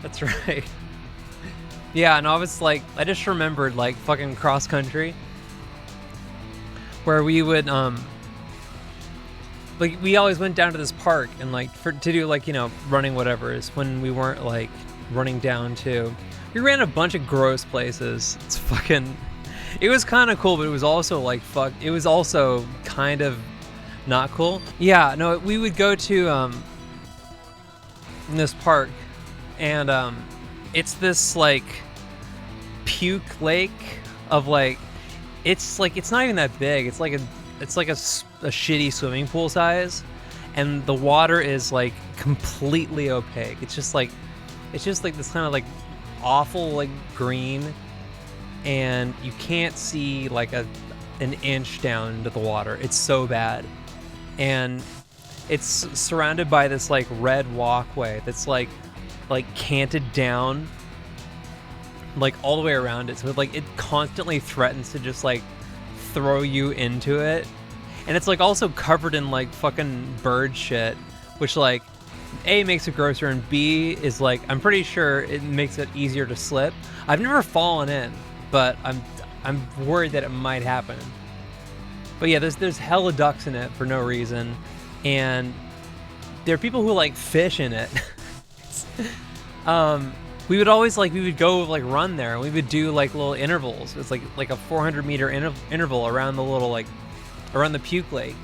That's right. Yeah, and I was like, I just remembered like fucking cross country, where we would like we always went down to this park and like to do like running whatever is when we weren't like running down to. We ran a bunch of gross places. It's fucking. It was kind of cool, but it was also like fuck. It was also kind of not cool. Yeah, no, we would go to this park, and it's this like puke lake of like it's not even that big. It's like a shitty swimming pool size, and the water is like completely opaque. It's just like this kind of like awful like green, and you can't see like an inch down into the water. It's so bad, and it's surrounded by this like red walkway that's like canted down like all the way around it, so like it constantly threatens to just like throw you into it. And it's like also covered in like fucking bird shit, which like A, makes it grosser, and B, is like I'm pretty sure it makes it easier to slip. I've never fallen in, but I'm worried that it might happen. But yeah, there's hella ducks in it for no reason, and there are people who like fish in it. We would always like, we would go like run there, and we would do like little intervals. It's like a 400-meter interval around the little like around the puke lake,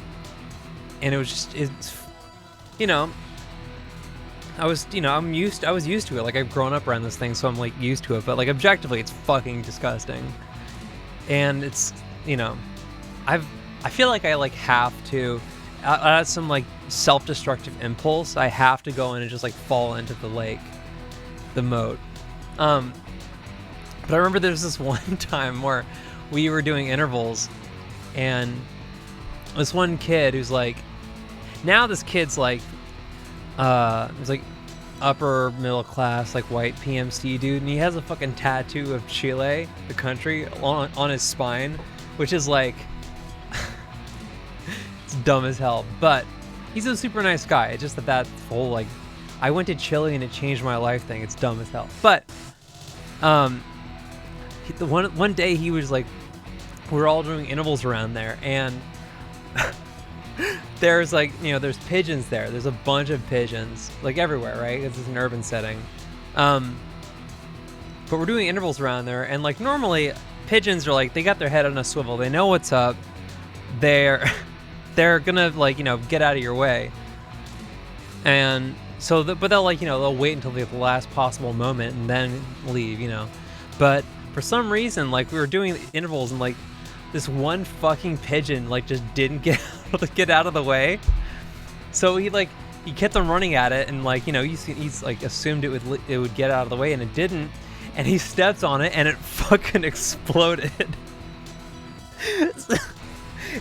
and it was just I was used to it. Like I've grown up around this thing, so I'm like used to it. But like objectively, it's fucking disgusting, and it's I feel like I like have to out of some like self-destructive impulse, I have to go in and just like fall into the lake, the moat. But I remember there's this one time where we were doing intervals, and this one kid who's like, now this kid's like, he's like upper middle class, like white PMC dude, and he has a fucking tattoo of Chile, the country, on his spine, which is like, it's dumb as hell, but he's a super nice guy. It's just that whole like, I went to Chile and it changed my life thing, it's dumb as hell. But one day he was like, we were all doing intervals around there, and there's like, there's pigeons there. There's a bunch of pigeons, like everywhere, right? It's an urban setting. But we're doing intervals around there, and like normally pigeons are like, they got their head on a swivel. They know what's up. They're gonna like, get out of your way. And so, but they'll like, they'll wait until the last possible moment and then leave, But for some reason, like we were doing intervals, and like this one fucking pigeon like just didn't get out of the way. So he kept on running at it, and like, he's like assumed it would get out of the way, and it didn't. And he steps on it, and it fucking exploded.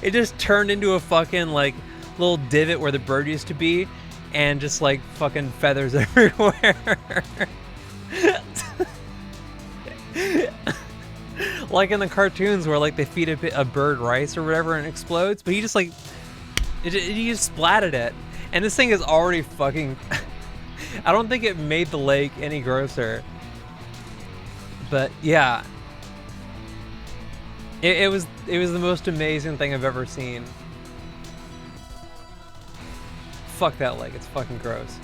It just turned into a fucking like little divot where the bird used to be, and just like fucking feathers everywhere. Like in the cartoons where like they feed a bird rice or whatever and it explodes, but he just like he just splatted it, and this thing is already fucking I don't think it made the lake any grosser, but yeah, it was the most amazing thing I've ever seen. Fuck that lake, it's fucking gross.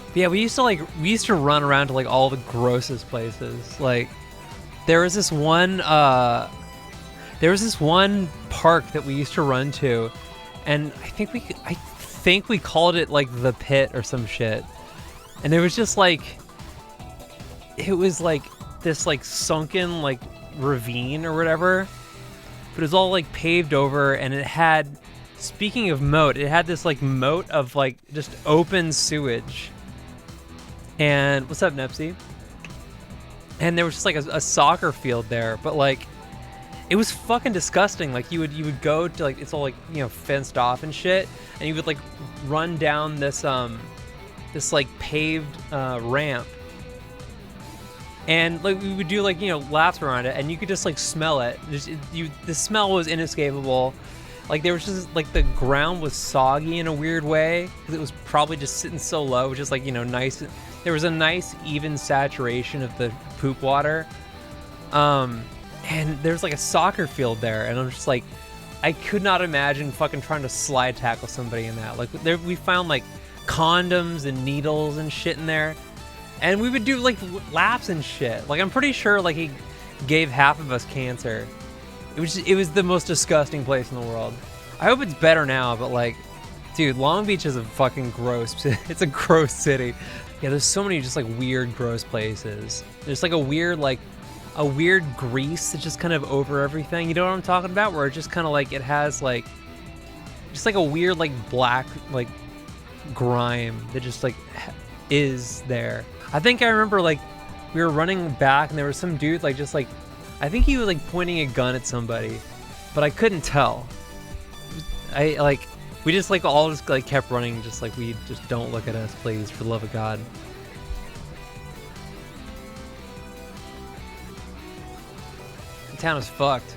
But yeah, we used to run around to like all the grossest places. Like there was this one park that we used to run to, and I think we called it like the Pit or some shit. And it was just like, it was like this like sunken like ravine or whatever, but it was all like paved over, and it had, speaking of moat, it had this like moat of like just open sewage. And what's up, Nepsy? And there was just like a soccer field there, but like it was fucking disgusting. Like you would go to like, it's all like, fenced off and shit, and you would like run down this this like paved ramp, and like we would do like laps around it, and you could just like smell it. The smell was inescapable, Like there was just like the ground was soggy in a weird way because it was probably just sitting so low, just like, you know, nice. There was a nice even saturation of the poop water. And there's like a soccer field there, and I'm just like, I could not imagine fucking trying to slide tackle somebody in that. Like there, we found like condoms and needles and shit in there, and we would do like laps and shit. Like I'm pretty sure like he gave half of us cancer. It was the most disgusting place in the world. I hope it's better now, but like, dude, Long Beach is a fucking gross. It's a gross city. Yeah, there's so many just like weird, gross places. There's like a weird grease that's just kind of over everything. You know what I'm talking about? Where it just kind of like it has like, just like a weird like black like grime that just like is there. I think I remember like we were running back and there was some dude like just like, I think he was like pointing a gun at somebody, but I couldn't tell. We just like all just like kept running, just like, we just don't look at us, please, for the love of God. The town is fucked.